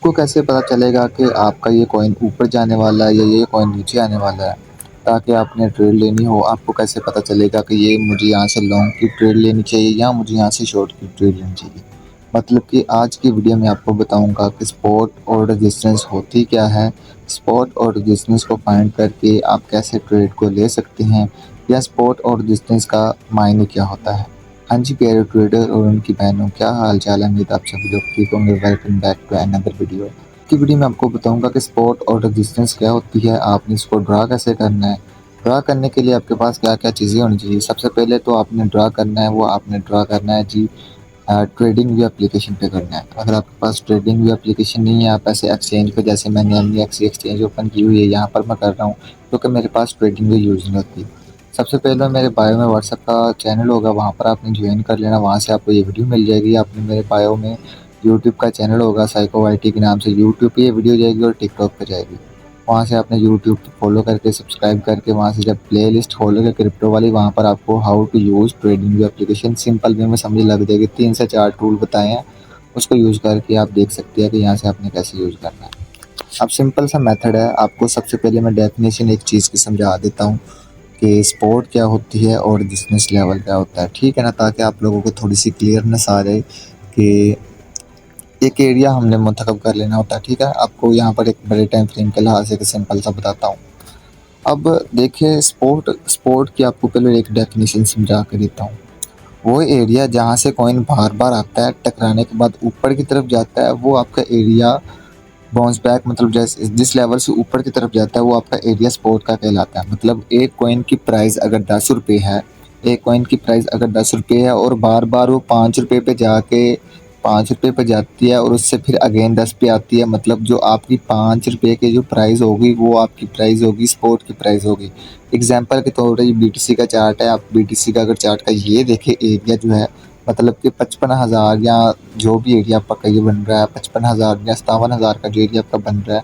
आपको कैसे पता चलेगा कि आपका ये कॉइन ऊपर जाने वाला है या ये कॉइन नीचे आने वाला है? ताकि आपने ट्रेड लेनी हो, आपको कैसे पता चलेगा कि ये मुझे यहाँ से लॉन्ग की ट्रेड लेनी चाहिए या मुझे यहाँ से शॉर्ट की ट्रेड लेनी चाहिए? मतलब कि आज की वीडियो में आपको बताऊँगा कि सपोर्ट और रेजिस्टेंस होती क्या है, सपोर्ट और रेजिस्टेंस को फाइंड करके आप कैसे ट्रेड को ले सकते हैं या सपोर्ट और रेजिस्टेंस का मायने क्या होता है। हाँ जी प्यारे ट्रेडर और उनकी बहनों, क्या हाल चाल है? उम्मीद आप सभी लोग ठीक होंगे। Welcome back to another video. की वीडियो में आपको बताऊंगा कि सपोर्ट और रेजिस्टेंस क्या होती है, आपने इसको ड्रा कैसे करना है। ड्रा करने के लिए आपके पास क्या क्या चीज़ें होनी चाहिए। सबसे पहले तो आपने ड्रा करना है, वो आपने ड्रा करना है जी ट्रेडिंग व्यू एप्लीकेशन पे करना है। अगर आपके पास ट्रेडिंग व्यू एप्लीकेशन नहीं है, आप ऐसे एक्सचेंज पे, जैसे मैंने एमईएक्स एक्सचेंज ओपन की हुई है, यहाँ पर मैं कर रहा हूँ क्योंकि मेरे पास ट्रेडिंग व्यू यूज़ नहीं होती। सबसे पहले मेरे बायो में व्हाट्सएप का चैनल होगा, वहाँ पर आपने ज्वाइन कर लेना, वहाँ से आपको ये वीडियो मिल जाएगी। आपने मेरे बायो में यूट्यूब का चैनल होगा साइको वाईटी के नाम से, यूट्यूब पे ये वीडियो जाएगी और टिकटॉक पे जाएगी। वहाँ से आपने यूट्यूब फॉलो करके सब्सक्राइब करके वहाँ से जब प्ले लिस्ट खोलोगे क्रिप्टो वाली, वहाँ पर आपको how to use TradingView application simple way में समझ लग जाएगी। 3 से 4 टूल बताए हैं, उसको यूज़ करके आप देख सकते हैं कि यहाँ से आपने कैसे यूज़ करना है। अब सिंपल सा मेथड है। आपको सबसे पहले मैं डेफिनेशन एक चीज़ की समझा देता हूँ कि सपोर्ट क्या होती है और रेजिस्टेंस लेवल क्या होता है, ठीक है ना? ताकि आप लोगों को थोड़ी सी क्लियरनेस आ जाए कि एक एरिया हमने मुंतखब कर लेना होता है, ठीक है? आपको यहाँ पर एक बड़े टाइम फ्रेम के लिहाज से सिंपल सा बताता हूँ। अब देखिए, स्पोर्ट स्पोर्ट की आपको पहले एक डेफिनेशन समझा के देता हूँ। वो एरिया जहाँ से कॉइन बार बार आता है, टकराने के बाद ऊपर की तरफ जाता है, वो आपका एरिया बाउंस बैक, मतलब जैसे जिस लेवल से ऊपर की तरफ जाता है वो आपका एरिया सपोर्ट का कहलाता है। मतलब एक कॉइन की प्राइस अगर 10 रुपये है, एक कॉइन की प्राइस अगर 10 रुपये है और बार बार वो 5 रुपये पे जाके 5 रुपये पे जाती है और उससे फिर अगेन 10 पे आती है, मतलब जो आपकी 5 रुपये की जो प्राइस होगी वो आपकी प्राइस होगी, सपोर्ट की प्राइस होगी। एग्जाम्पल के तौर पर ये BTC का चार्ट है, आप BTC का अगर चार्ट का ये देखें एरिया जो है, मतलब कि 55,000 या जो भी एरिया आपका ये बन रहा है, 55,000 या 57,000 का जो एरिया आपका बन रहा है,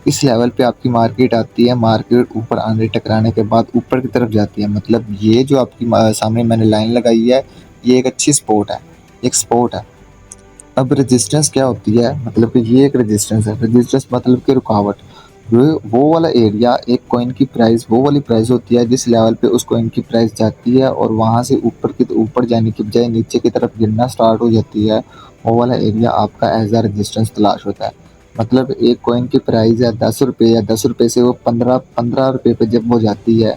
इस लेवल पे आपकी मार्केट आती है। मार्केट ऊपर आने टकराने के बाद ऊपर की तरफ जाती है, मतलब ये जो आपकी सामने मैंने लाइन लगाई है, ये एक अच्छी सपोर्ट है, एक सपोर्ट है। अब रेजिस्टेंस क्या होती है, मतलब कि ये एक रेजिस्टेंस है। रेजिस्टेंस मतलब कि रुकावट। वो वाला एरिया, एक कॉइन की प्राइस वो वाली प्राइस होती है जिस लेवल पे उस कॉइन की प्राइस जाती है और वहाँ से ऊपर जाने की बजाय नीचे की तरफ गिरना स्टार्ट हो जाती है, वो वाला एरिया आपका एज अ रेजिस्टेंस तलाश होता है। मतलब एक कॉइन की प्राइस है 10 रुपये, या 10 रुपये से वो 15 रुपये पे जब वो जाती है,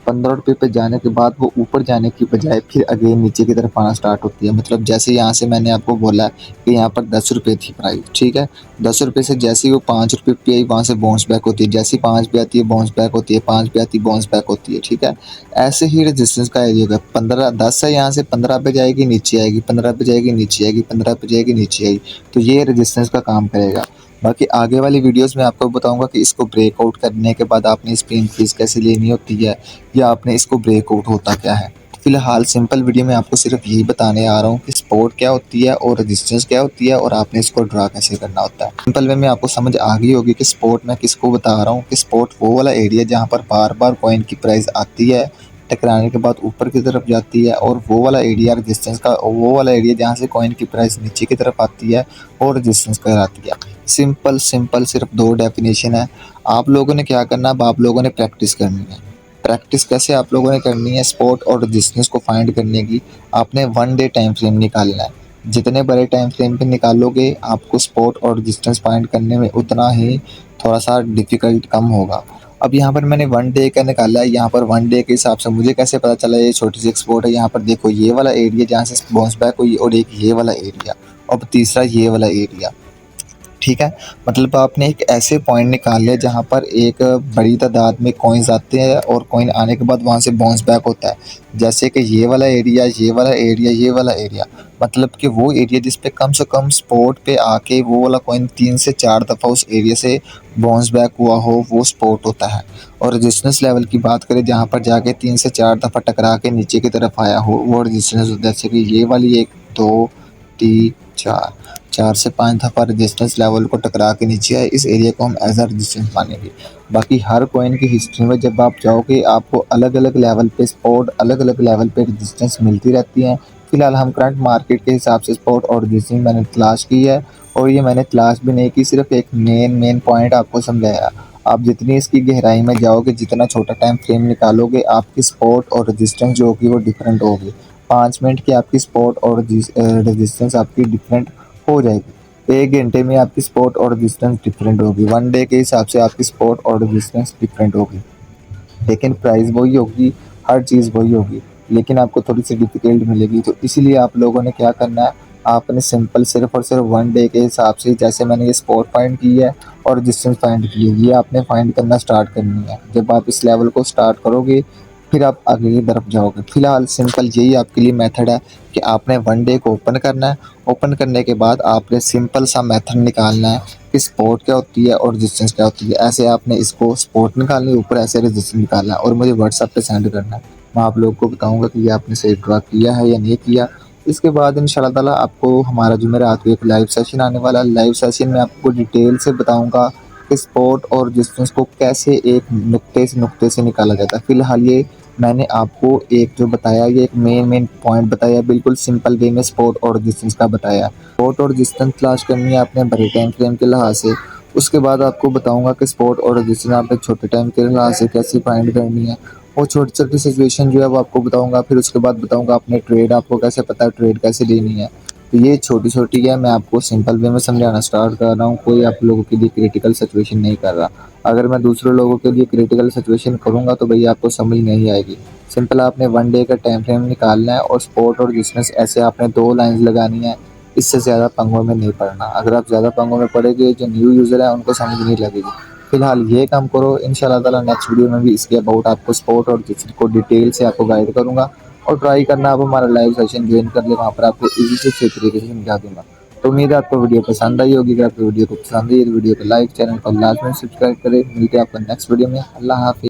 15 रुपये पे जाने के बाद वो ऊपर जाने की बजाय फिर अगेन नीचे की तरफ आना स्टार्ट होती है। मतलब जैसे यहाँ से मैंने आपको बोला कि यहाँ पर 10 रुपये थी प्राइस, ठीक है? 10 रुपये से जैसे ही वो 5 रुपये पे आई, वहाँ से बाउंस बैक होती है। जैसे ही 5 पे आती है बाउंस बैक होती है, 5 पे आती है बाउंस बैक होती है, ठीक है? ऐसे ही रेजिस्टेंस का एरिया होगा। 10 है, यहाँ से 15 पे जाएगी नीचे आएगी, 15 पे जाएगी नीचे आएगी, 15 पे जाएगी नीचे आएगी, तो ये रेजिस्टेंस का काम करेगा। बाकी आगे वाली वीडियोस में आपको बताऊंगा कि इसको ब्रेकआउट करने के बाद आपने इसकी इंक्रीज कैसे लेनी होती है या आपने इसको ब्रेकआउट होता क्या है। फिलहाल सिंपल वीडियो में आपको सिर्फ यही बताने आ रहा हूँ कि सपोर्ट क्या होती है और रेजिस्टेंस क्या होती है और आपने इसको ड्रा कैसे करना होता है। सिंपल वे में आपको समझ आ गई होगी कि सपोर्ट मैं किसको बता रहा हूँ, कि सपोर्ट वो वाला एरिया जहाँ पर बार बार कॉइन की प्राइस आती है, टकराने के बाद ऊपर की तरफ जाती है, और वो वाला एरिया रेजिस्टेंस का, वो वाला एरिया जहाँ से कॉइन की प्राइस नीचे की तरफ आती है और रेजिस्टेंस कहलाती है। सिंपल सिंपल सिर्फ 2 डेफिनेशन है। आप लोगों ने क्या करना, अब आप लोगों ने प्रैक्टिस करनी है। प्रैक्टिस कैसे आप लोगों ने करनी है, सपोर्ट और रेजिस्टेंस को फाइंड करने की? आपने 1 डे टाइम फ्रेम निकालना है। जितने बड़े टाइम फ्रेम पे निकालोगे, आपको सपोर्ट और रेजिस्टेंस फाइंड करने में उतना ही थोड़ा सा डिफ़िकल्ट कम होगा। अब यहाँ पर मैंने 1 डे का निकाला है, यहाँ पर 1 डे के हिसाब से मुझे कैसे पता चला ये छोटी सी एक्सपोर्ट है। यहाँ पर देखो, ये वाला एरिया जहाँ से बाउंस बैक हुई और एक ये वाला एरिया, और तीसरा ये वाला एरिया, ठीक है? मतलब आपने एक ऐसे पॉइंट निकाल लिया जहाँ पर एक बड़ी तादाद में कॉइन्स आते हैं और कॉइन आने के बाद वहाँ से बाउंस बैक होता है। जैसे कि ये वाला एरिया, ये वाला एरिया, ये वाला एरिया, मतलब कि वो एरिया जिस पे कम से कम स्पॉट पे आके वो वाला कॉइन 3 से 4 दफ़ा उस एरिया से बाउंस बैक हुआ हो, वो स्पॉट होता है। और रेजिस्टेंस लेवल की बात करें, जहाँ पर जाके 3 से 4 दफ़ा टकरा के नीचे की तरफ आया हो, वो रेजिस्टेंस होता है। जैसे कि ये वाली 1, 2, 3, 4, 4 से 5 दफ़ा रेजिस्टेंस लेवल को टकरा के नीचे आए, इस एरिया को हम एज अ रेजिस्टेंस मानेंगे। बाकी हर कॉइन की हिस्ट्री में जब आप जाओगे, आपको अलग अलग लेवल पे सपोर्ट, अलग अलग लेवल पे रेजिस्टेंस मिलती रहती हैं। फिलहाल हम करंट मार्केट के हिसाब से सपोर्ट और रेजिस्टेंस मैंने तलाश की है और ये मैंने क्लास भी नहीं की, सिर्फ़ एक मेन पॉइंट आपको समझाया। आप जितनी इसकी गहराई में जाओगे, जितना छोटा टाइम फ्रेम निकालोगे, आपकी स्पॉट और रेजिस्टेंस जो होगी वो डिफरेंट होगी। 5 मिनट की आपकी स्पॉट और रेजिस्टेंस आपकी डिफरेंट हो जाएगी। 1 घंटे में आपकी स्पॉट और रेजिस्टेंस डिफरेंट होगी। 1 डे के हिसाब से आपकी स्पॉट और रेजिस्टेंस डिफरेंट होगी। लेकिन प्राइस वही होगी, हर चीज़ वही होगी, लेकिन आपको थोड़ी-सी डिफ़िकल्ट मिलेगी। तो इसीलिए आप लोगों ने क्या करना है, आपने सिंपल सिर्फ़ और सिर्फ़ 1 डे के हिसाब से, जैसे मैंने ये स्पॉट फाइंड की है और डिस्टेंस फाइंड की है, ये आपने फाइंड करना स्टार्ट करनी है। जब आप इस लेवल को स्टार्ट करोगे, फिर आप आगे की तरफ जाओगे। फिलहाल सिंपल यही आपके लिए मेथड है कि आपने 1 डे को ओपन करना है। ओपन करने के बाद आपने सिंपल सा मेथड निकालना है कि स्पॉट क्या होती है और रेजिस्टेंस क्या होती है। ऐसे आपने इसको स्पॉट निकालनी है, ऊपर ऐसे रेजिस्टेंस निकालना है और मुझे व्हाट्सएप पे सेंड करना है। मैं आप लोगों को बताऊँगा कि ये आपने सही ड्रा किया है या नहीं किया। इसके बाद इंशाल्लाह ताला आपको हमारा जुमेरात को एक लाइव सेशन आने वाला है। लाइव सेशन में आपको डिटेल से बताऊँगा कि स्पॉट और रेजिस्टेंस को कैसे एक नुक्ते से निकाला जाता है। फिलहाल ये मैंने आपको एक जो बताया, ये एक मेन पॉइंट बताया, बिल्कुल सिंपल वे में स्पॉट और रेजिस्टेंस का बताया। स्पॉट और रेजिस्टेंस तलाश करनी है आपने बड़े टाइम फ्रेम के लिहाज से। उसके बाद आपको बताऊँगा कि स्पॉट और रेजिस्टेंस आपने छोटे टाइम के लिहाज से कैसे फाइंड करनी है। और छोटी-छोटी सिचुएशन जो है वो आपको बताऊँगा। फिर उसके बाद बताऊँगा अपने ट्रेड आपको कैसे पता है ट्रेड कैसे लेनी है। तो ये छोटी-छोटी है, मैं आपको सिंपल वे में समझाना स्टार्ट कर रहा हूँ, कोई आप लोगों के लिए क्रिटिकल सिचुएशन नहीं कर रहा। अगर मैं दूसरे लोगों के लिए क्रिटिकल सिचुएशन करूँगा तो भैया आपको समझ नहीं आएगी। सिंपल आपने 1 डे का टाइम फ्रेम निकालना है और स्पॉट और रेजिस्टेंस ऐसे आपने 2 लाइन्स लगानी है। इससे ज़्यादा पंगों में नहीं पड़ना। अगर आप ज़्यादा पंगों में पड़ोगे, जो न्यू यूज़र है उनको समझ नहीं लगेगी। फिलहाल ये काम करो, इंशाल्लाह ताला नेक्स्ट वीडियो में भी इसके अबाउट आपको स्पॉट और रेजिस्टेंस को डिटेल से आपको गाइड करूँगा। और ट्राई करना आप हमारा लाइव सेशन ज्वाइन कर ले, वहाँ पर आपको ईज़ी से अच्छे तरीके से समझा दूँगा। तो उम्मीद है आपको वीडियो पसंद आई होगी। अगर आपको वीडियो को पसंद आई है तो वीडियो को लाइक, चैनल को लाज़मी सब्सक्राइब करें। मिलते हैं आपको नेक्स्ट वीडियो में। अल्लाह हाफ़िज़।